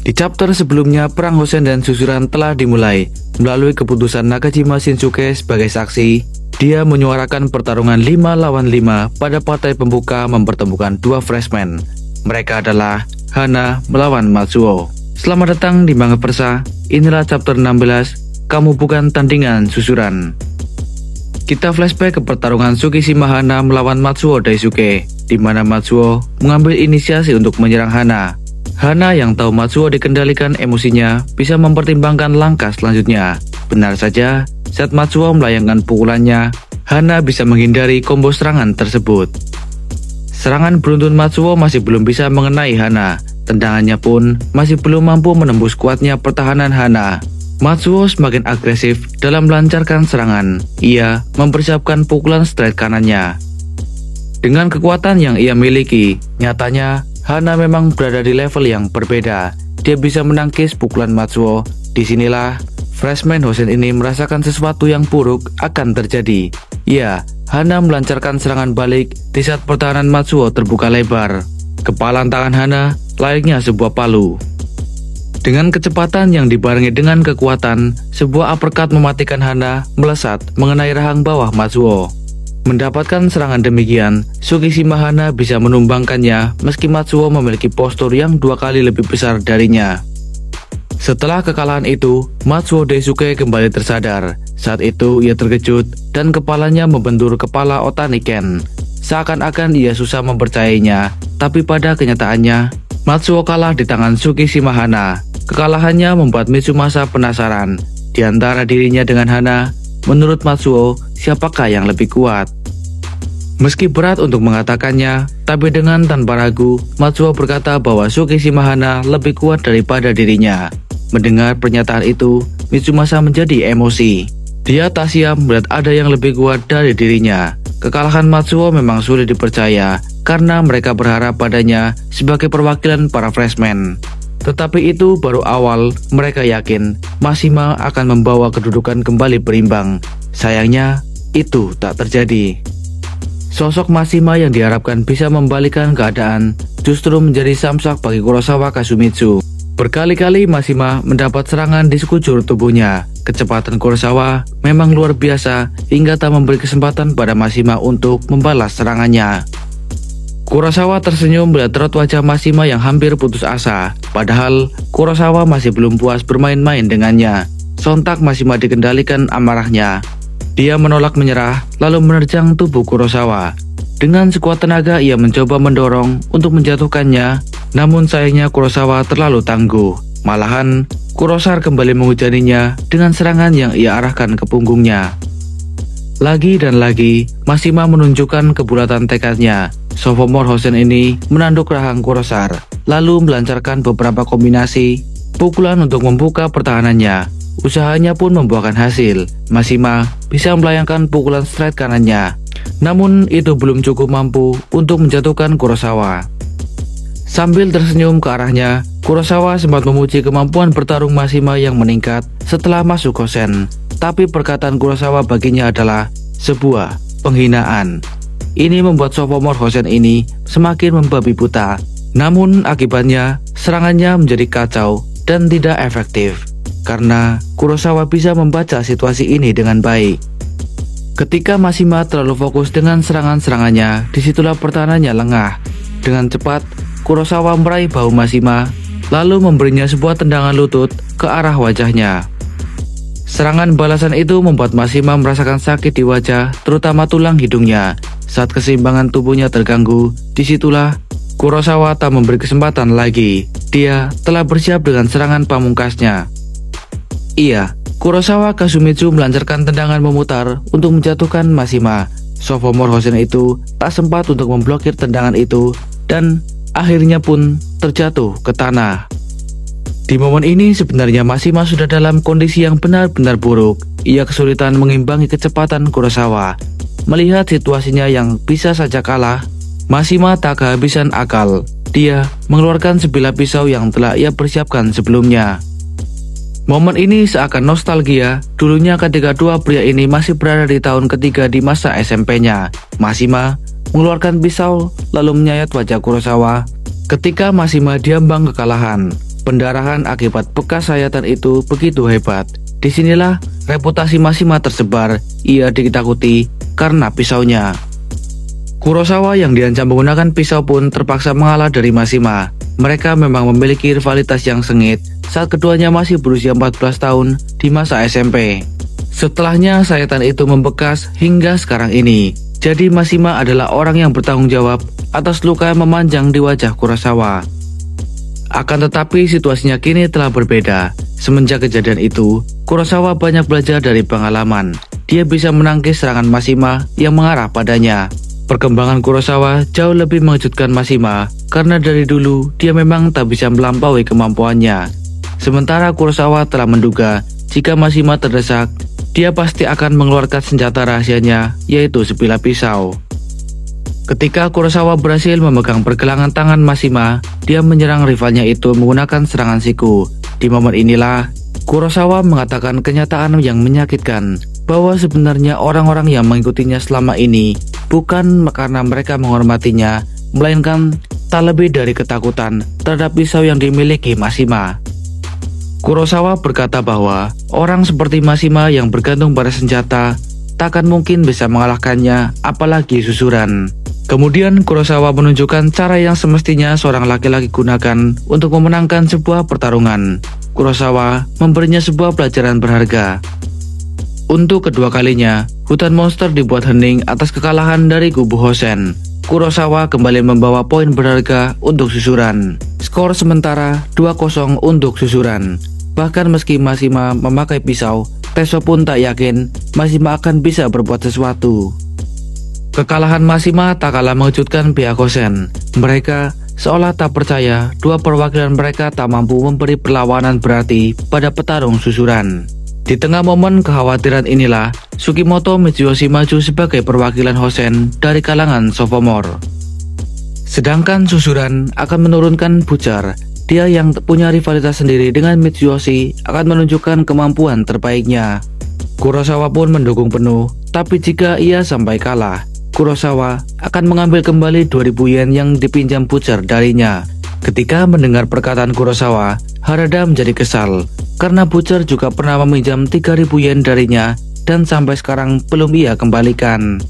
Di chapter sebelumnya, perang Hosen dan Suzuran telah dimulai. Melalui keputusan Nakajima Shinsuke sebagai saksi, dia menyuarakan pertarungan 5 lawan 5 pada partai pembuka mempertemukan dua freshmen. Mereka adalah Hana melawan Matsuo. Selamat datang di Manga Persa. Inilah chapter 16, Kamu Bukan Tandingan Suzuran. Kita flashback ke pertarungan Tsukishima Hana melawan Matsuo Daisuke, di mana Matsuo mengambil inisiasi untuk menyerang Hana. Hana yang tahu Matsuo dikendalikan emosinya bisa mempertimbangkan langkah selanjutnya. Benar saja, saat Matsuo melayangkan pukulannya, Hana bisa menghindari combo serangan tersebut. Serangan beruntun Matsuo masih belum bisa mengenai Hana. Tendangannya pun masih belum mampu menembus kuatnya pertahanan Hana. Matsuo semakin agresif dalam melancarkan serangan. Ia mempersiapkan pukulan straight kanannya. Dengan kekuatan yang ia miliki, nyatanya Hana memang berada di level yang berbeda. Dia bisa menangkis pukulan Matsuo. Disinilah freshman Hosen ini merasakan sesuatu yang buruk akan terjadi. Ya, Hana melancarkan serangan balik di saat pertahanan Matsuo terbuka lebar. Kepalan tangan Hana layaknya sebuah palu. Dengan kecepatan yang dibarengi dengan kekuatan, sebuah uppercut mematikan Hana melesat mengenai rahang bawah Matsuo. Mendapatkan serangan demikian, Tsukishima Hana bisa menumbangkannya meski Matsuo memiliki postur yang 2 kali lebih besar darinya. Setelah kekalahan itu, Matsuo Daisuke kembali tersadar. Saat itu ia terkejut dan kepalanya membentur kepala Otani Ken. Seakan-akan ia susah mempercayainya, tapi pada kenyataannya, Matsuo kalah di tangan Tsukishima Hana. Kekalahannya membuat Mitsumasa penasaran. Di antara dirinya dengan Hana, menurut Matsuo, siapakah yang lebih kuat? Meski berat untuk mengatakannya, tapi dengan tanpa ragu, Matsuo berkata bahwa Tsukishima Hana lebih kuat daripada dirinya. Mendengar pernyataan itu, Mitsumasa menjadi emosi. Dia tak siap melihat ada yang lebih kuat dari dirinya. Kekalahan Matsuo memang sulit dipercaya, karena mereka berharap padanya sebagai perwakilan para freshmen. Tetapi itu baru awal. Mereka yakin Mashima akan membawa kedudukan kembali berimbang. Sayangnya, itu tak terjadi. Sosok Mashima yang diharapkan bisa membalikkan keadaan justru menjadi samsak bagi Kurosawa Kasumitsu. Berkali-kali Mashima mendapat serangan di sekujur tubuhnya. Kecepatan Kurosawa memang luar biasa hingga tak memberi kesempatan pada Mashima untuk membalas serangannya. Kurosawa tersenyum melihat raut wajah Mashima yang hampir putus asa. Padahal Kurosawa masih belum puas bermain-main dengannya. Sontak Mashima dikendalikan amarahnya. Dia menolak menyerah lalu menerjang tubuh Kurosawa. Dengan sekuat tenaga ia mencoba mendorong untuk menjatuhkannya. Namun sayangnya Kurosawa terlalu tangguh. Malahan Kurosar kembali menghujaninya dengan serangan yang ia arahkan ke punggungnya. Lagi dan lagi Mashima menunjukkan kebulatan tekadnya. Sophomore Hosen ini menanduk rahang Kurosar, lalu melancarkan beberapa kombinasi pukulan untuk membuka pertahanannya. Usahanya pun membuahkan hasil. Mashima bisa melayangkan pukulan straight kanannya. Namun itu belum cukup mampu untuk menjatuhkan Kurosawa. Sambil tersenyum ke arahnya, Kurosawa sempat memuji kemampuan bertarung Mashima yang meningkat setelah masuk Hosen. Tapi perkataan Kurosawa baginya adalah sebuah penghinaan. Ini membuat sophomore Hosen ini semakin membabi buta. Namun akibatnya serangannya menjadi kacau dan tidak efektif. Karena Kurosawa bisa membaca situasi ini dengan baik. Ketika Mashima terlalu fokus dengan serangan-serangannya, disitulah pertahanannya lengah. Dengan cepat, Kurosawa meraih bahu Mashima, lalu memberinya sebuah tendangan lutut ke arah wajahnya. Serangan balasan itu membuat Mashima merasakan sakit di wajah, terutama tulang hidungnya. Saat keseimbangan tubuhnya terganggu, disitulah Kurosawa tak memberi kesempatan lagi. Dia telah bersiap dengan serangan pamungkasnya. Iya, Kurosawa Kasumitsu melancarkan tendangan memutar untuk menjatuhkan Mashima. Sophomore Hosen itu tak sempat untuk memblokir tendangan itu dan akhirnya pun terjatuh ke tanah. Di momen ini sebenarnya Mashima sudah dalam kondisi yang benar-benar buruk. Ia kesulitan mengimbangi kecepatan Kurosawa. Melihat situasinya yang bisa saja kalah, Mashima tak kehabisan akal. Dia mengeluarkan sebilah pisau yang telah ia persiapkan sebelumnya. Momen ini seakan nostalgia dulunya ketika dua pria ini masih berada di tahun ketiga di masa SMP-nya. Mashima mengeluarkan pisau lalu menyayat wajah Kurosawa ketika Mashima diambang kekalahan. Pendarahan akibat bekas sayatan itu begitu hebat. Disinilah reputasi Mashima tersebar. Ia ditakuti karena pisaunya. Kurosawa yang diancam menggunakan pisau pun terpaksa mengalah dari Mashima. Mereka memang memiliki rivalitas yang sengit saat keduanya masih berusia 14 tahun di masa SMP. Setelahnya sayatan itu membekas hingga sekarang ini. Jadi Mashima adalah orang yang bertanggung jawab atas luka yang memanjang di wajah Kurosawa. Akan tetapi situasinya kini telah berbeda. Semenjak kejadian itu, Kurosawa banyak belajar dari pengalaman. Dia bisa menangkis serangan Mashima yang mengarah padanya. Perkembangan Kurosawa jauh lebih mengejutkan Mashima karena dari dulu dia memang tak bisa melampaui kemampuannya. Sementara Kurosawa telah menduga jika Mashima terdesak, dia pasti akan mengeluarkan senjata rahasianya, yaitu sebilah pisau. Ketika Kurosawa berhasil memegang pergelangan tangan Mashima, dia menyerang rivalnya itu menggunakan serangan siku. Di momen inilah, Kurosawa mengatakan kenyataan yang menyakitkan, bahwa sebenarnya orang-orang yang mengikutinya selama ini bukan karena mereka menghormatinya, melainkan tak lebih dari ketakutan terhadap pisau yang dimiliki Mashima. Kurosawa berkata bahwa orang seperti Mashima yang bergantung pada senjata takkan mungkin bisa mengalahkannya, apalagi susuran. Kemudian Kurosawa menunjukkan cara yang semestinya seorang laki-laki gunakan untuk memenangkan sebuah pertarungan. Kurosawa memberinya sebuah pelajaran berharga. Untuk kedua kalinya, hutan monster dibuat hening atas kekalahan dari kubu Hosen. Kurosawa kembali membawa poin berharga untuk susuran. Skor sementara 2-0 untuk susuran. Bahkan meski Mashima memakai pisau, Teso pun tak yakin Mashima akan bisa berbuat sesuatu. Kekalahan Mashima tak kalah mengejutkan pihak Hosen. Mereka seolah tak percaya dua perwakilan mereka tak mampu memberi perlawanan berarti pada petarung susuran. Di tengah momen kekhawatiran inilah, Tsukimoto Mitsuyoshi maju sebagai perwakilan Hosen dari kalangan sophomore. Sedangkan susuran akan menurunkan Butcher. Dia yang punya rivalitas sendiri dengan Mitsuyoshi akan menunjukkan kemampuan terbaiknya. Kurosawa pun mendukung penuh, tapi jika ia sampai kalah, Kurosawa akan mengambil kembali 2000 yen yang dipinjam Butcher darinya. Ketika mendengar perkataan Kurosawa, Harada menjadi kesal karena Butcher juga pernah meminjam 3000 yen darinya dan sampai sekarang belum ia kembalikan.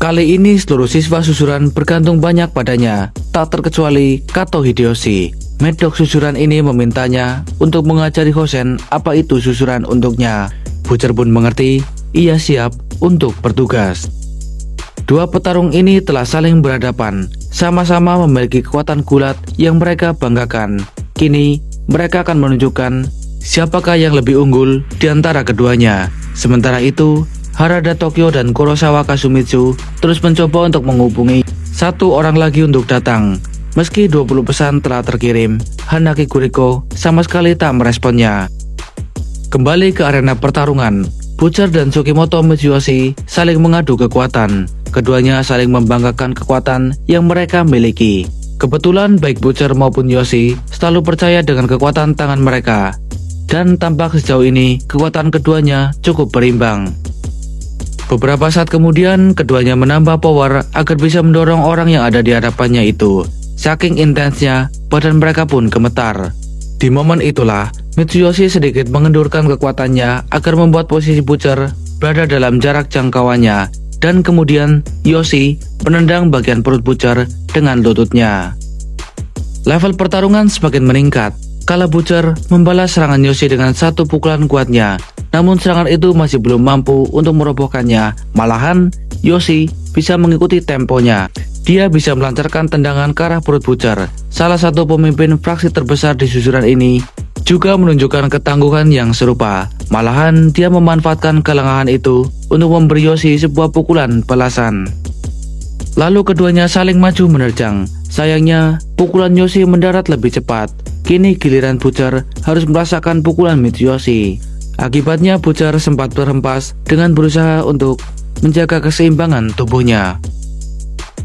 Kali ini seluruh siswa susuran bergantung banyak padanya, tak terkecuali Kato Hideyoshi. Medok susuran ini memintanya untuk mengajari Hosen apa itu susuran untuknya. Butcher pun mengerti, ia siap untuk bertugas. Dua petarung ini telah saling berhadapan, sama-sama memiliki kekuatan gulat yang mereka banggakan. Kini, mereka akan menunjukkan siapakah yang lebih unggul di antara keduanya. Sementara itu, Harada Tokyo dan Kurosawa Kasumitsu terus mencoba untuk menghubungi satu orang lagi untuk datang. Meski 20 pesan telah terkirim, Hanaki Kuriko sama sekali tak meresponnya. Kembali ke arena pertarungan, Butcher dan Tsukimoto Mitsuyoshi saling mengadu kekuatan. Keduanya saling membanggakan kekuatan yang mereka miliki. Kebetulan baik Butcher maupun Yoshi selalu percaya dengan kekuatan tangan mereka. Dan tampak sejauh ini kekuatan keduanya cukup berimbang. Beberapa saat kemudian keduanya menambah power agar bisa mendorong orang yang ada di hadapannya itu. Saking intensnya, badan mereka pun gemetar. Di momen itulah, Mitsuyoshi sedikit mengendurkan kekuatannya agar membuat posisi Butcher berada dalam jarak jangkauannya. Dan kemudian Yoshi menendang bagian perut Butcher dengan lututnya. Level pertarungan semakin meningkat. Kala Butcher membalas serangan Yoshi dengan satu pukulan kuatnya. Namun serangan itu masih belum mampu untuk merobohkannya. Malahan Yoshi bisa mengikuti temponya. Dia bisa melancarkan tendangan ke arah perut Butcher. Salah satu pemimpin fraksi terbesar di susuran ini juga menunjukkan ketangguhan yang serupa. Malahan dia memanfaatkan kelengahan itu untuk memberi Yoshi sebuah pukulan balasan. Lalu keduanya saling maju menerjang. Sayangnya pukulan Yoshi mendarat lebih cepat. Kini giliran Butcher harus merasakan pukulan Mitsuyoshi. Akibatnya Butcher sempat terhempas dengan berusaha untuk menjaga keseimbangan tubuhnya.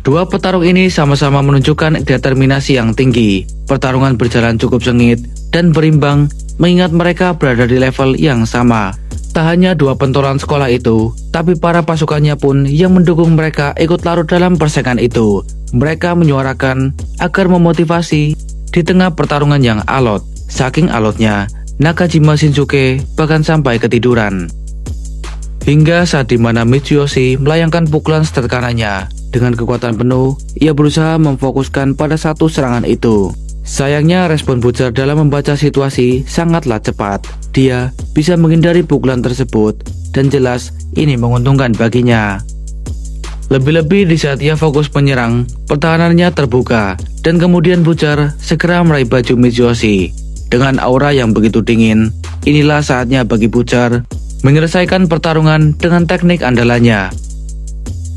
Dua petarung ini sama-sama menunjukkan determinasi yang tinggi. Pertarungan berjalan cukup sengit dan berimbang mengingat mereka berada di level yang sama. Tak hanya dua pentolan sekolah itu, tapi para pasukannya pun yang mendukung mereka ikut larut dalam persaingan itu. Mereka menyuarakan agar memotivasi di tengah pertarungan yang alot. Saking alotnya, Nakajima Shinsuke bahkan sampai ketiduran. Hingga saat dimana Mitsuyoshi melayangkan pukulan setir kanannya. Dengan kekuatan penuh, ia berusaha memfokuskan pada satu serangan itu. Sayangnya respon Butcher dalam membaca situasi sangatlah cepat. Dia bisa menghindari pukulan tersebut dan jelas ini menguntungkan baginya. Lebih-lebih di saat ia fokus menyerang, pertahanannya terbuka dan kemudian Butcher segera meraih baju Mitsuyoshi. Dengan aura yang begitu dingin, inilah saatnya bagi Butcher menyelesaikan pertarungan dengan teknik andalannya.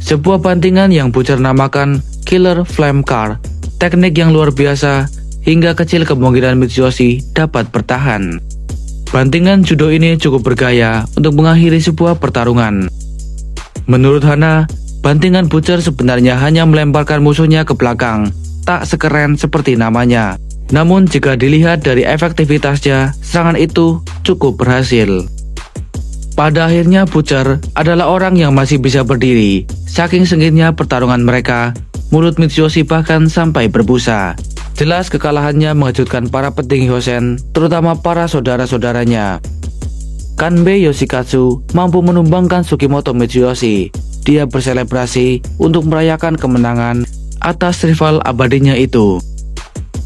Sebuah bantingan yang Butcher namakan Killer Flame Car, teknik yang luar biasa hingga kecil kemungkinan Mitsuyoshi dapat bertahan. Bantingan judo ini cukup bergaya untuk mengakhiri sebuah pertarungan. Menurut Hana, bantingan Butcher sebenarnya hanya melemparkan musuhnya ke belakang, tak sekeren seperti namanya. Namun jika dilihat dari efektivitasnya, serangan itu cukup berhasil. Pada akhirnya Butcher adalah orang yang masih bisa berdiri. Saking sengitnya pertarungan mereka, mulut Mitsuyoshi bahkan sampai berbusa. Jelas kekalahannya mengejutkan para petinggi Hosen, terutama para saudara-saudaranya. Kanbei Yoshikatsu mampu menumbangkan Sugimoto Mitsuyoshi. Dia berselebrasi untuk merayakan kemenangan atas rival abadinya itu.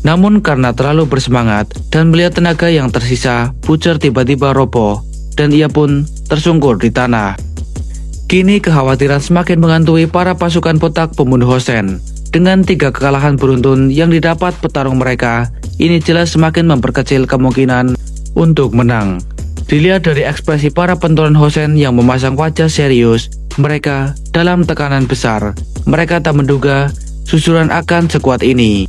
Namun karena terlalu bersemangat dan melihat tenaga yang tersisa, Butcher tiba-tiba roboh dan ia pun tersungkur di tanah. Kini kekhawatiran semakin menghantui para pasukan botak pembunuh Hosen. Dengan 3 kekalahan beruntun yang didapat petarung mereka, ini jelas semakin memperkecil kemungkinan untuk menang. Dilihat dari ekspresi para pentolan Hosen yang memasang wajah serius, mereka dalam tekanan besar. Mereka tak menduga susulan akan sekuat ini.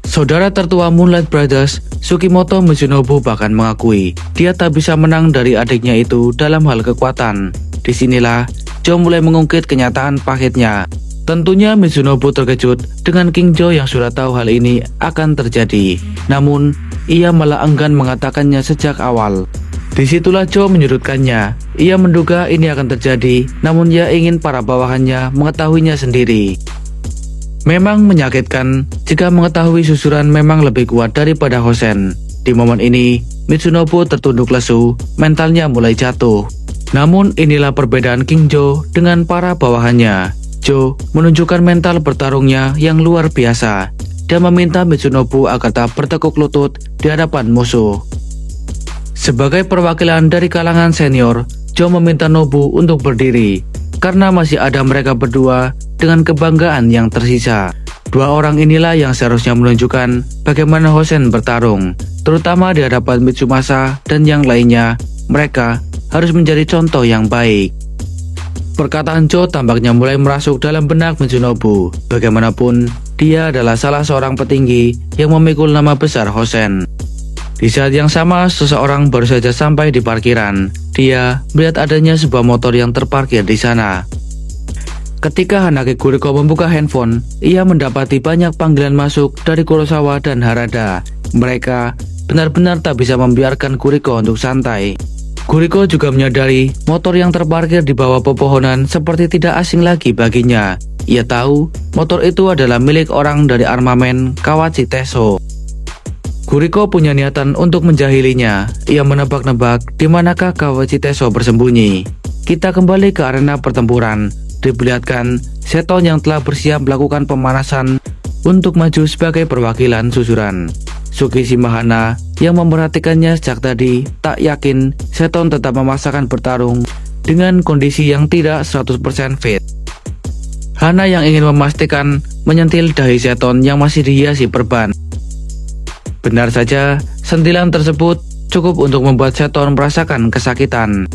Saudara tertua Moonlight Brothers, Sugimoto Mizunobu bahkan mengakui dia tak bisa menang dari adiknya itu dalam hal kekuatan. Disinilah Joe mulai mengungkit kenyataan pahitnya. Tentunya Mizunobu terkejut dengan King Joe yang sudah tahu hal ini akan terjadi. Namun, ia malah enggan mengatakannya sejak awal. Disitulah Joe menyudutkannya. Ia menduga ini akan terjadi, namun ia ingin para bawahannya mengetahuinya sendiri. Memang menyakitkan jika mengetahui susuran memang lebih kuat daripada Hosen. Di momen ini, Mizunobu tertunduk lesu, mentalnya mulai jatuh. Namun inilah perbedaan King Joe dengan para bawahannya. Joe menunjukkan mental bertarungnya yang luar biasa. Dia meminta Mizunobu agar tak bertekuk lutut di hadapan musuh. Sebagai perwakilan dari kalangan senior, Joe meminta Nobu untuk berdiri, karena masih ada mereka berdua dengan kebanggaan yang tersisa. 2 orang inilah yang seharusnya menunjukkan bagaimana Hosen bertarung, terutama di hadapan Mitsumasa dan yang lainnya. Mereka harus menjadi contoh yang baik. Perkataan Joe tampaknya mulai merasuk dalam benak Mizunobu. Bagaimanapun, dia adalah salah seorang petinggi yang memikul nama besar Hosen. Di saat yang sama, seseorang baru saja sampai di parkiran. Dia melihat adanya sebuah motor yang terparkir di sana. Ketika Hanake Kuriko membuka handphone, ia mendapati banyak panggilan masuk dari Kurosawa dan Harada. Mereka benar-benar tak bisa membiarkan Kuriko untuk santai. Kuriko juga menyadari motor yang terparkir di bawah pepohonan seperti tidak asing lagi baginya. Ia tahu motor itu adalah milik orang dari armamen Kawachi Teso. Kuriko punya niatan untuk menjahilinya. Ia menebak-nebak di manakah Kawachi Teso bersembunyi. Kita kembali ke arena pertempuran. Diperlihatkan Seton yang telah bersiap melakukan pemanasan untuk maju sebagai perwakilan susuran. Tsukishima Hana yang memperhatikannya sejak tadi tak yakin Seton tetap memaksakan bertarung dengan kondisi yang tidak 100% fit. Hana yang ingin memastikan menyentil dahi Seton yang masih dihiasi perban. Benar saja, sentilan tersebut cukup untuk membuat Seton merasakan kesakitan.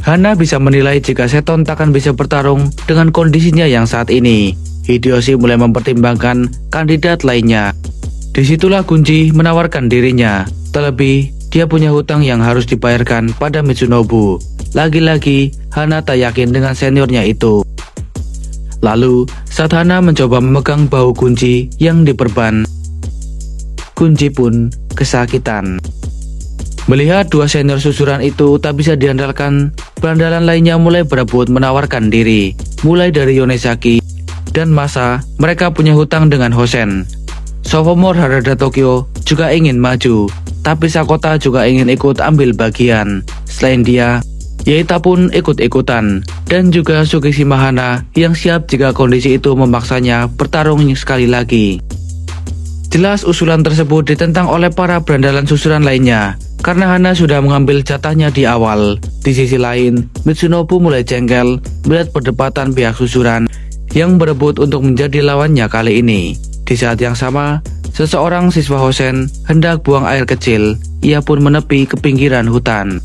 Hana bisa menilai jika Seton takkan bisa bertarung dengan kondisinya yang saat ini. Hideyoshi mulai mempertimbangkan kandidat lainnya. Disitulah Gunji menawarkan dirinya. Terlebih, dia punya hutang yang harus dibayarkan pada Mizunobu. Lagi-lagi, Hana tak yakin dengan seniornya itu. Lalu, saat Hana mencoba memegang bahu Gunji yang diperban, Gunji pun kesakitan. Melihat 2 senior susuran itu tak bisa diandalkan, berandalan lainnya mulai berebut menawarkan diri. Mulai dari Yonesaki dan Masa, mereka punya hutang dengan Hosen. sophomore Harada Tokyo juga ingin maju, tapi Sakota juga ingin ikut ambil bagian. Selain dia, Yaita pun ikut-ikutan, dan juga Tsukishima Hana yang siap jika kondisi itu memaksanya bertarung sekali lagi. Jelas usulan tersebut ditentang oleh para berandalan susuran lainnya, karena Hana sudah mengambil jatahnya di awal. Di sisi lain, Mitsunobu mulai jengkel melihat perdebatan pihak susuran yang berebut untuk menjadi lawannya kali ini. Di saat yang sama, seseorang siswa Hosen hendak buang air kecil, ia pun menepi ke pinggiran hutan.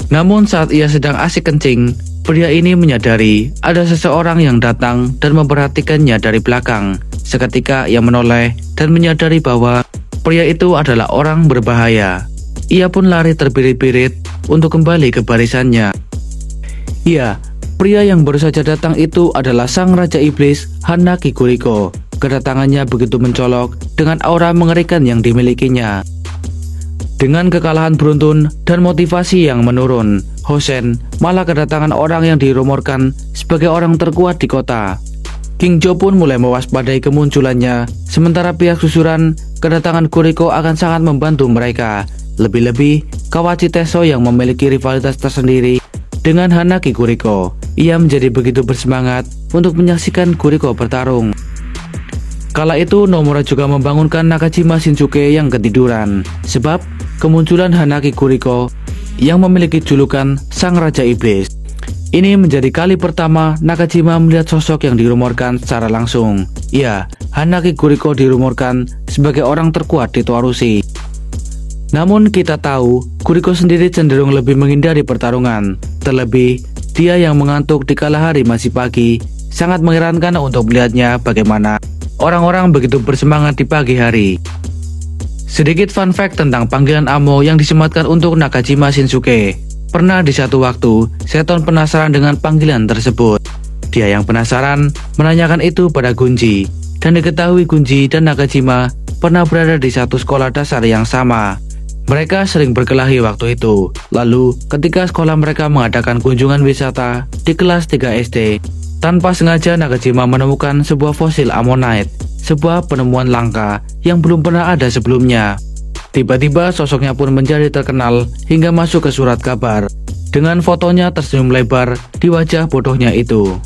Namun saat ia sedang asik kencing, pria ini menyadari ada seseorang yang datang dan memperhatikannya dari belakang. Seketika ia menoleh dan menyadari bahwa pria itu adalah orang berbahaya. Ia pun lari terbirit-birit untuk kembali ke barisannya. Iya, pria yang baru saja datang itu adalah sang Raja Iblis, Hana Kiguriko. Kedatangannya begitu mencolok dengan aura mengerikan yang dimilikinya. Dengan kekalahan beruntun dan motivasi yang menurun, Hosen malah kedatangan orang yang dirumorkan sebagai orang terkuat di kota. King Jo pun mulai mewaspadai kemunculannya, sementara pihak susuran kedatangan Kuriko akan sangat membantu mereka. Lebih-lebih, Kawachi Teso yang memiliki rivalitas tersendiri dengan Hana Kiguriko. Ia menjadi begitu bersemangat untuk menyaksikan Kuriko bertarung. Kala itu Nomura juga membangunkan Nakajima Shinsuke yang ketiduran, sebab kemunculan Hana Kiguriko yang memiliki julukan Sang Raja Iblis. Ini menjadi kali pertama Nakajima melihat sosok yang dirumorkan secara langsung. Ya, Hana Kiguriko dirumorkan sebagai orang terkuat di Toarushi. Namun kita tahu, Kuriko sendiri cenderung lebih menghindari pertarungan. Terlebih, dia yang mengantuk di kala hari masih pagi. Sangat mengherankan untuk melihatnya bagaimana orang-orang begitu bersemangat di pagi hari. Sedikit fun fact tentang panggilan Amo yang disematkan untuk Nakajima Shinsuke. Pernah di satu waktu, Seton penasaran dengan panggilan tersebut. Dia yang penasaran menanyakan itu pada Gunji, dan diketahui Gunji dan Nakajima pernah berada di satu sekolah dasar yang sama. Mereka sering berkelahi waktu itu. Lalu, ketika sekolah mereka mengadakan kunjungan wisata di kelas 3 SD, tanpa sengaja Nakajima menemukan sebuah fosil Ammonite, sebuah penemuan langka yang belum pernah ada sebelumnya. Tiba-tiba sosoknya pun menjadi terkenal hingga masuk ke surat kabar. Dengan fotonya tersenyum lebar di wajah bodohnya itu.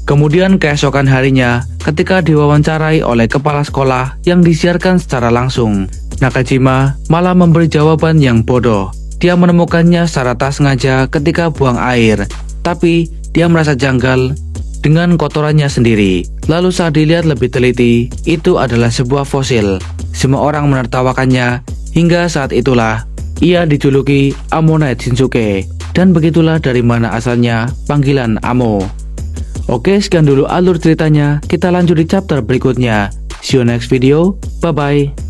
Kemudian keesokan harinya, ketika diwawancarai oleh kepala sekolah yang disiarkan secara langsung, Nakajima malah memberi jawaban yang bodoh. Dia menemukannya secara tak sengaja ketika buang air, tapi dia merasa janggal dengan kotorannya sendiri. Lalu saat dilihat lebih teliti, itu adalah sebuah fosil. Semua orang menertawakannya, hingga saat itulah ia dijuluki Ammonite Shinsuke. Dan begitulah dari mana asalnya panggilan Amo. Oke, sekian dulu alur ceritanya. Kita lanjut di chapter berikutnya. See you next video. Bye-bye.